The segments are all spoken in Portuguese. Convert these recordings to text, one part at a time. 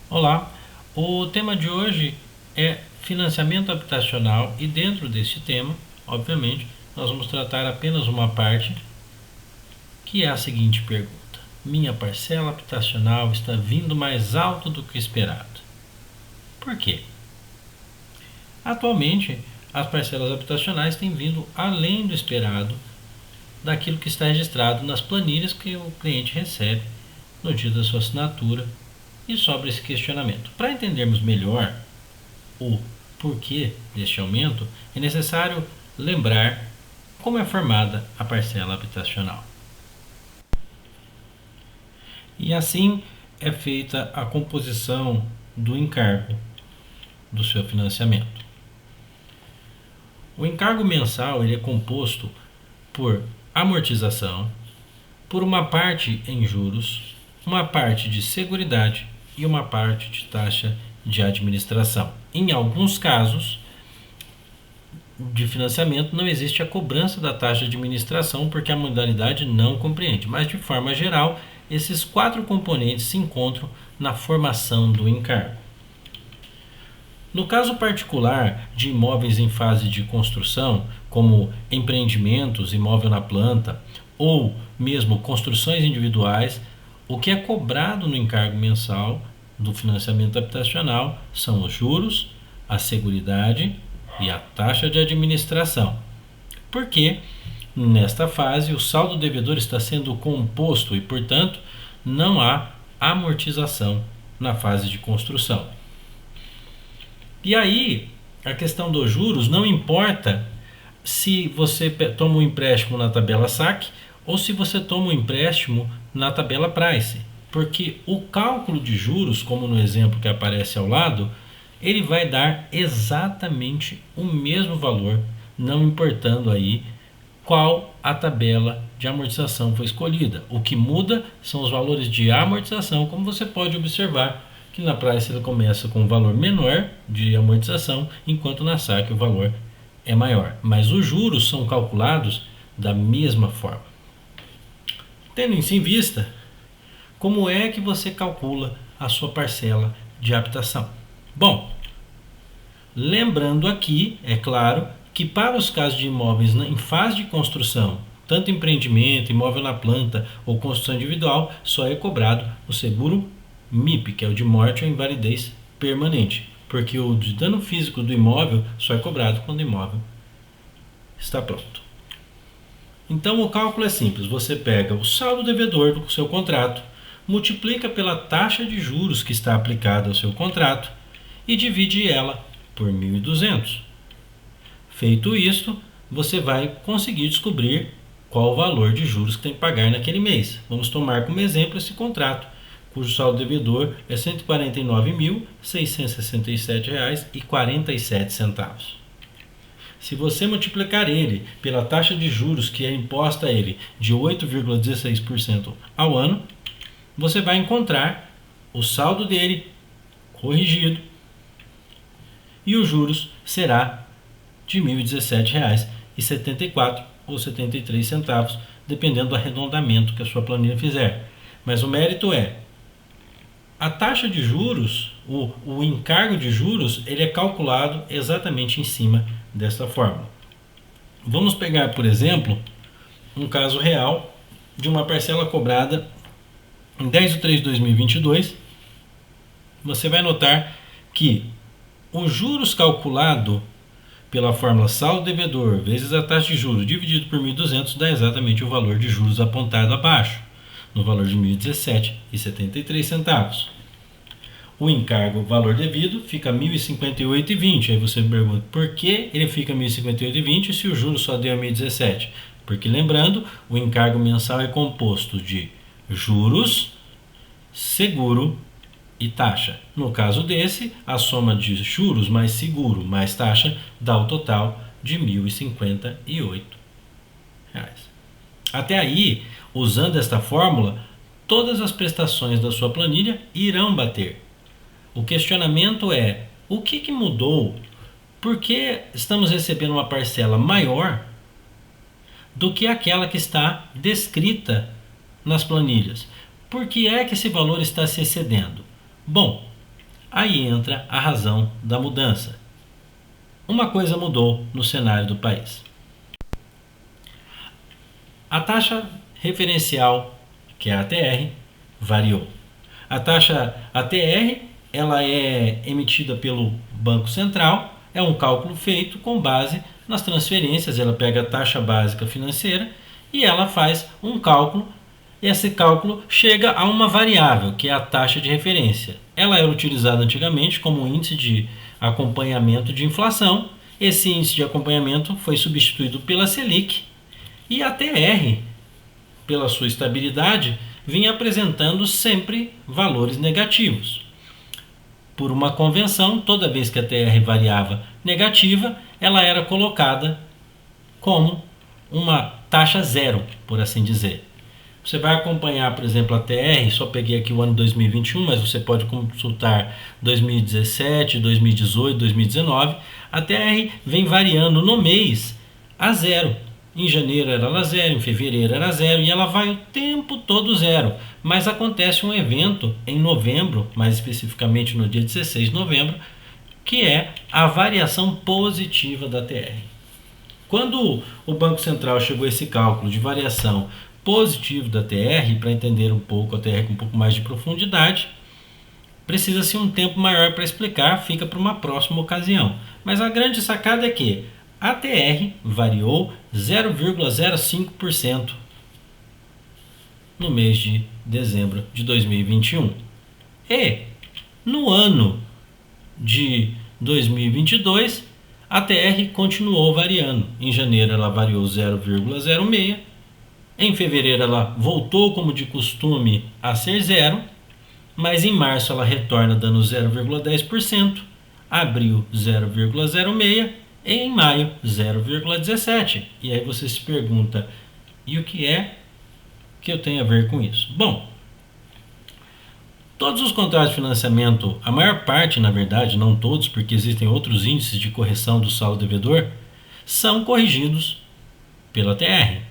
Olá, o tema de hoje é financiamento habitacional e dentro deste tema, obviamente, nós vamos tratar apenas uma parte, que é a seguinte pergunta: minha parcela habitacional está vindo mais alto do que esperado. Por quê? Atualmente, as parcelas habitacionais têm vindo além do esperado daquilo que está registrado nas planilhas que o cliente recebe no dia da sua assinatura e sobre esse questionamento. Para entendermos melhor o porquê deste aumento, é necessário lembrar como é formada a parcela habitacional. E assim é feita a composição do encargo do seu financiamento. O encargo mensal ele é composto por amortização, por uma parte em juros, uma parte de seguridade e uma parte de taxa de administração. Em alguns casos de financiamento não existe a cobrança da taxa de administração porque a modalidade não compreende, mas de forma geral esses quatro componentes se encontram na formação do encargo. No caso particular de imóveis em fase de construção, como empreendimentos, imóvel na planta ou mesmo construções individuais, o que é cobrado no encargo mensal do financiamento habitacional são os juros, a seguridade e a taxa de administração. Porque nesta fase o saldo devedor está sendo composto e, portanto, não há amortização na fase de construção. E aí, a questão dos juros não importa se você toma um empréstimo na tabela saque ou se você toma um empréstimo na tabela price, porque o cálculo de juros, como no exemplo que aparece ao lado, ele vai dar exatamente o mesmo valor, não importando aí qual a tabela de amortização foi escolhida. O que muda são os valores de amortização, como você pode observar que na price ele começa com um valor menor de amortização, enquanto na saque o valor é maior. Mas os juros são calculados da mesma forma. Tendo isso em vista, como é que você calcula a sua parcela de habitação? Bom, lembrando aqui, é claro, que para os casos de imóveis em fase de construção, tanto empreendimento, imóvel na planta ou construção individual, só é cobrado o seguro MIP, que é o de morte ou invalidez permanente, porque o de dano físico do imóvel só é cobrado quando o imóvel está pronto. Então o cálculo é simples, você pega o saldo devedor do seu contrato, multiplica pela taxa de juros que está aplicada ao seu contrato e divide ela por 1.200. Feito isto, você vai conseguir descobrir qual o valor de juros que tem que pagar naquele mês. Vamos tomar como exemplo esse contrato, cujo saldo devedor é R$ 149.667,47. Se você multiplicar ele pela taxa de juros que é imposta a ele de 8,16% ao ano, você vai encontrar o saldo dele corrigido e os juros será de R$ 1.017,74 ou 73 centavos, dependendo do arredondamento que a sua planilha fizer. Mas o mérito é a taxa de juros, o encargo de juros, ele é calculado exatamente em cima dessa fórmula. Vamos pegar, por exemplo, um caso real de uma parcela cobrada em 10 de 3 de 2022. Você vai notar que os juros calculado pela fórmula saldo devedor vezes a taxa de juros dividido por 1.200 dá exatamente o valor de juros apontado abaixo, no valor de R$ 1.017,73. O encargo, valor devido, fica R$ 1.058,20. Aí você me pergunta, por que ele fica R$ 1.058,20 se o juro só deu R$ 1.017? Porque, lembrando, o encargo mensal é composto de juros, seguro e taxa. No caso desse, a soma de juros mais seguro mais taxa dá o total de R$ 1.058. Até aí, usando esta fórmula, todas as prestações da sua planilha irão bater. O questionamento é: o que mudou? Por que estamos recebendo uma parcela maior do que aquela que está descrita nas planilhas? Por que é que esse valor está se excedendo? Bom, Aí entra a razão da mudança. Uma coisa mudou no cenário do país. A taxa referencial, que é a ATR, variou. A taxa ATR, ela é emitida pelo Banco Central, é um cálculo feito com base nas transferências, ela pega a taxa básica financeira e ela faz um cálculo. Esse cálculo chega a uma variável, que é a taxa de referência. Ela era utilizada antigamente como índice de acompanhamento de inflação. Esse índice de acompanhamento foi substituído pela Selic e a TR, pela sua estabilidade, vinha apresentando sempre valores negativos. Por uma convenção, toda vez que a TR variava negativa, ela era colocada como uma taxa zero, por assim dizer. Você vai acompanhar, por exemplo, a TR, só peguei aqui o ano 2021, mas você pode consultar 2017, 2018, 2019. A TR vem variando no mês a zero. Em janeiro era zero, em fevereiro era zero e ela vai o tempo todo zero. Mas acontece um evento em novembro, mais especificamente no dia 16 de novembro, que é a variação positiva da TR. Quando o Banco Central chegou a esse cálculo de variação positivo da TR, para entender um pouco a TR com um pouco mais de profundidade, precisa-se um tempo maior para explicar, fica para uma próxima ocasião. Mas a grande sacada é que a TR variou 0,05% no mês de dezembro de 2021. E no ano de 2022, a TR continuou variando. Em janeiro ela variou 0,06%. Em fevereiro ela voltou, como de costume, a ser zero, mas em março ela retorna dando 0,10%, abril 0,06% e em maio 0,17%. E aí você se pergunta, e o que é que eu tenho a ver com isso? Bom, todos os contratos de financiamento, a maior parte, na verdade, não todos, porque existem outros índices de correção do saldo devedor, são corrigidos pela TR.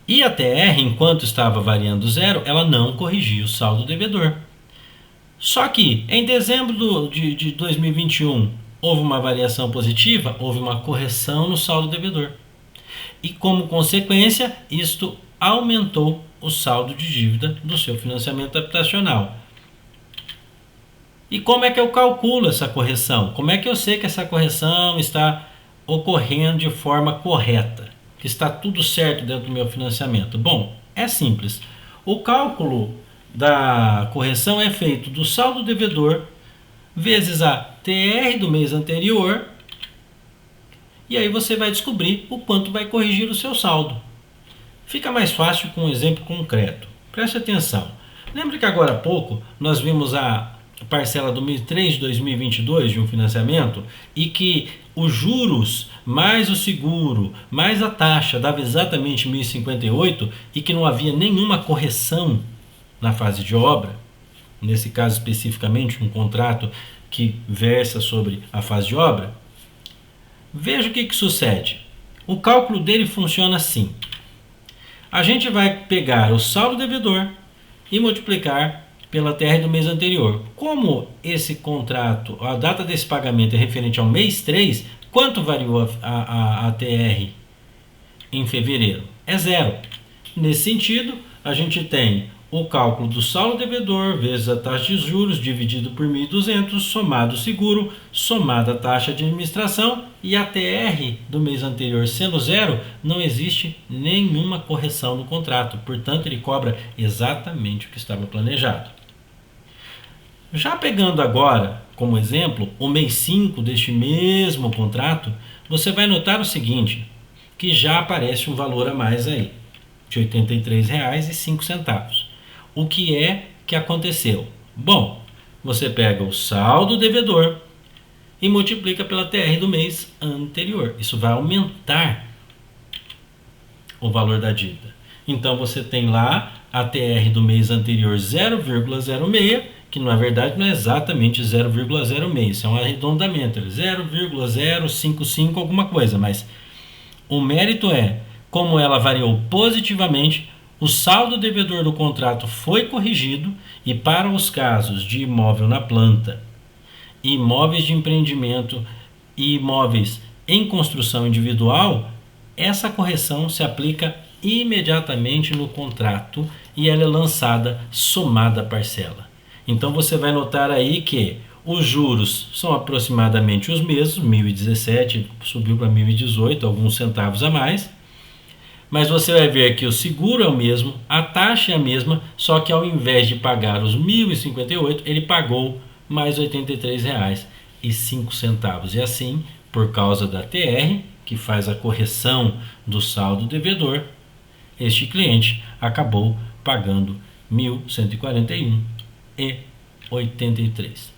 E a TR, enquanto estava variando zero, ela não corrigia o saldo devedor. Só que em dezembro de 2021 houve uma variação positiva, houve uma correção no saldo devedor. E como consequência, isto aumentou o saldo de dívida do seu financiamento habitacional. E como é que eu calculo essa correção? Como é que eu sei que essa correção está ocorrendo de forma correta? Que está tudo certo dentro do meu financiamento? Bom, é simples. O cálculo da correção é feito do saldo devedor vezes a TR do mês anterior e aí você vai descobrir o quanto vai corrigir o seu saldo. Fica mais fácil com um exemplo concreto. Preste atenção. Lembra que agora há pouco nós vimos a parcela do mês 3 de 2022 de um financiamento e que os juros mais o seguro mais a taxa dava exatamente 1.058 e que não havia nenhuma correção na fase de obra? Nesse caso especificamente um contrato que versa sobre a fase de obra. Veja o que sucede. O cálculo dele funciona assim. A gente vai pegar o saldo devedor e multiplicar pela TR do mês anterior. Como esse contrato, a data desse pagamento é referente ao mês 3, quanto variou a TR em fevereiro? É zero. Nesse sentido, a gente tem o cálculo do saldo devedor vezes a taxa de juros dividido por 1.200, somado o seguro, somado a taxa de administração e a TR do mês anterior sendo zero, não existe nenhuma correção no contrato. Portanto, ele cobra exatamente o que estava planejado. Já pegando agora, como exemplo, o mês 5 deste mesmo contrato, você vai notar o seguinte, que já aparece um valor a mais aí, de R$ 83,05. O que é que aconteceu? Bom, você pega o saldo devedor e multiplica pela TR do mês anterior. Isso vai aumentar o valor da dívida. Então você tem lá a TR do mês anterior 0,06, que na verdade não é exatamente 0,06, isso é um arredondamento, 0,055 alguma coisa, mas o mérito é, como ela variou positivamente, o saldo devedor do contrato foi corrigido e para os casos de imóvel na planta imóveis de empreendimento e imóveis em construção individual, essa correção se aplica imediatamente no contrato e ela é lançada somada à parcela. Então você vai notar aí que os juros são aproximadamente os mesmos, 1.017 subiu para 1.018, alguns centavos a mais. Mas você vai ver que o seguro é o mesmo, a taxa é a mesma, só que ao invés de pagar os 1.058, ele pagou mais R$ 83,05. E assim, por causa da TR, que faz a correção do saldo devedor, este cliente acabou pagando R$ 1.141,83.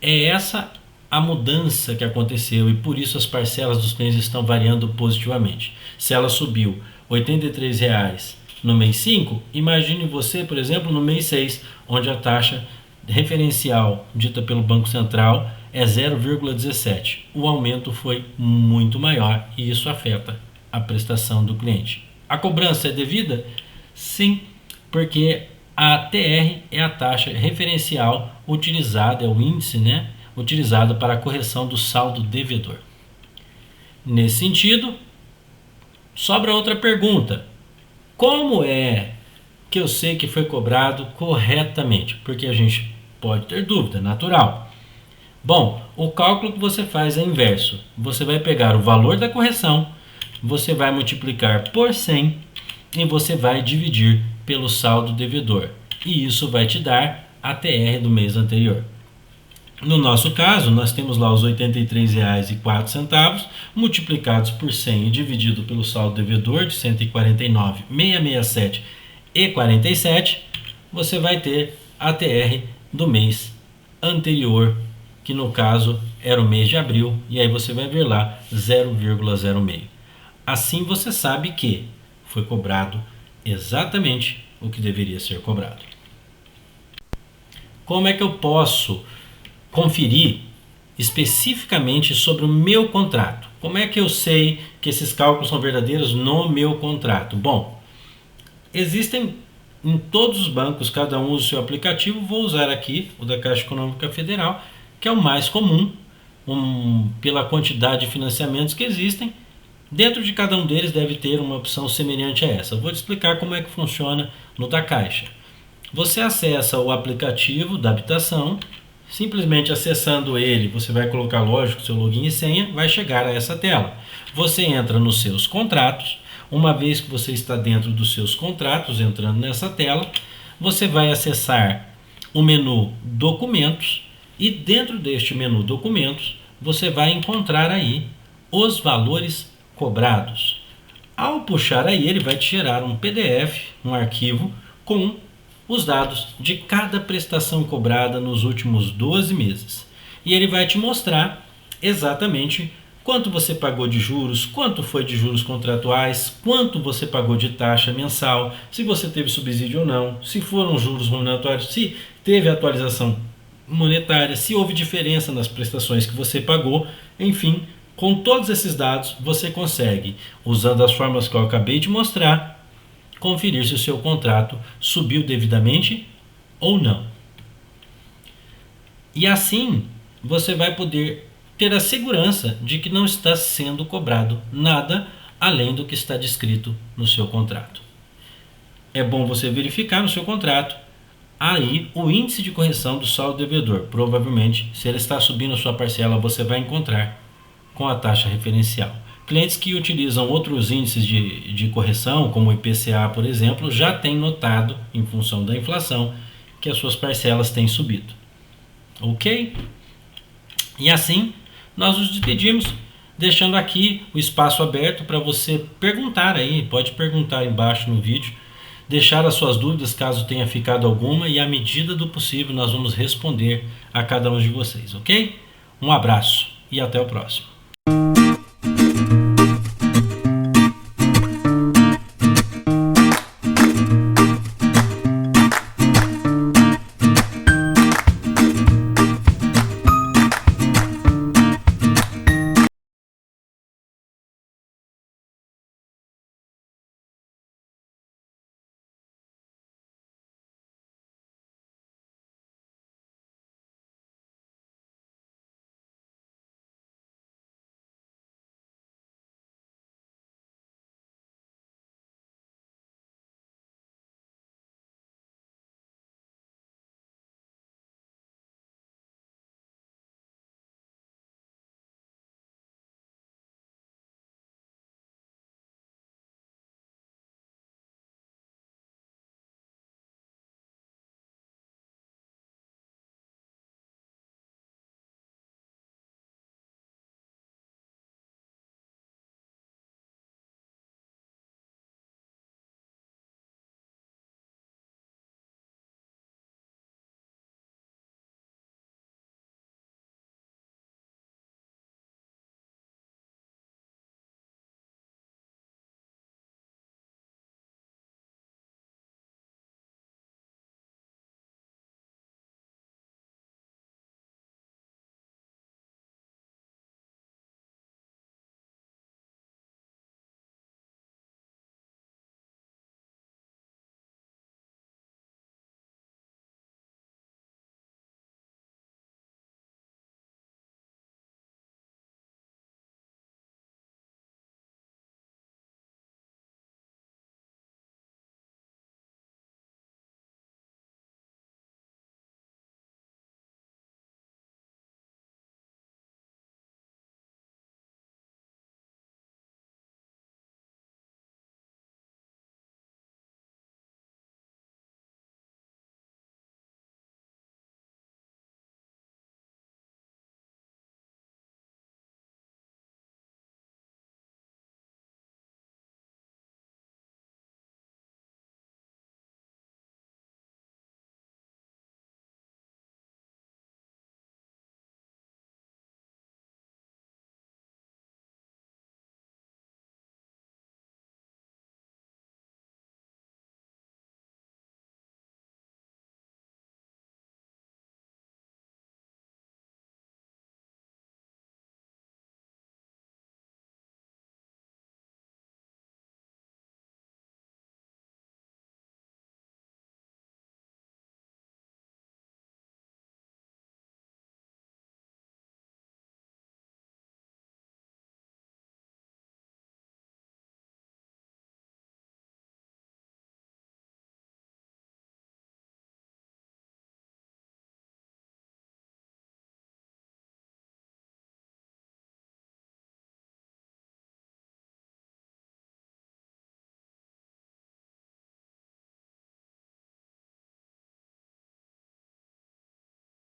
É essa a mudança que aconteceu e por isso as parcelas dos clientes estão variando positivamente. Se ela subiu R$ 83 no mês 5, imagine você, por exemplo, no mês 6, onde a taxa referencial dita pelo Banco Central é 0,17. O aumento foi muito maior e isso afeta a prestação do cliente. A cobrança é devida? Sim, porque a TR é a taxa referencial utilizada, é o índice, utilizado para a correção do saldo devedor. Nesse sentido, sobra outra pergunta. Como é que eu sei que foi cobrado corretamente? Porque a gente pode ter dúvida, natural. Bom, o cálculo que você faz é inverso. Você vai pegar o valor da correção, você vai multiplicar por 100 e você vai dividir pelo saldo devedor. E isso vai te dar a TR do mês anterior. No nosso caso, nós temos lá os R$ 83,04 multiplicados por 100 e dividido pelo saldo devedor de R$ 149.667,47. Você vai ter a TR do mês anterior, que no caso era o mês de abril, e aí você vai ver lá 0,06. Assim você sabe que foi cobrado exatamente o que deveria ser cobrado. Como é que eu posso conferir especificamente sobre o meu contrato? Como é que eu sei que esses cálculos são verdadeiros no meu contrato? Bom, existem em todos os bancos, cada um usa o seu aplicativo. Vou usar aqui o da Caixa Econômica Federal, que é o mais comum, pela quantidade de financiamentos que existem. Dentro de cada um deles deve ter uma opção semelhante a essa. Vou te explicar como é que funciona no da Caixa. Você acessa o aplicativo da habitação, simplesmente acessando ele, você vai colocar, lógico, seu login e senha, vai chegar a essa tela. Você entra nos seus contratos. Uma vez que você está dentro dos seus contratos, entrando nessa tela, você vai acessar o menu Documentos e dentro deste menu Documentos, você vai encontrar aí os valores cobrados. Ao puxar aí, ele vai te gerar um PDF, um arquivo com os dados de cada prestação cobrada nos últimos 12 meses. E ele vai te mostrar exatamente quanto você pagou de juros, quanto foi de juros contratuais, quanto você pagou de taxa mensal, se você teve subsídio ou não, se foram juros remuneratórios, se teve atualização monetária, se houve diferença nas prestações que você pagou, enfim. Com todos esses dados, você consegue, usando as fórmulas que eu acabei de mostrar, conferir se o seu contrato subiu devidamente ou não. E assim, você vai poder ter a segurança de que não está sendo cobrado nada além do que está descrito no seu contrato. É bom você verificar no seu contrato aí o índice de correção do saldo devedor. Provavelmente, se ele está subindo a sua parcela, você vai encontrar com a taxa referencial. Clientes que utilizam outros índices de correção, como o IPCA, por exemplo, já têm notado, em função da inflação, que as suas parcelas têm subido. Ok? E assim, nós nos despedimos, deixando aqui o espaço aberto para você perguntar aí, pode perguntar embaixo no vídeo, deixar as suas dúvidas caso tenha ficado alguma e à medida do possível nós vamos responder a cada um de vocês, ok? Um abraço e até o próximo.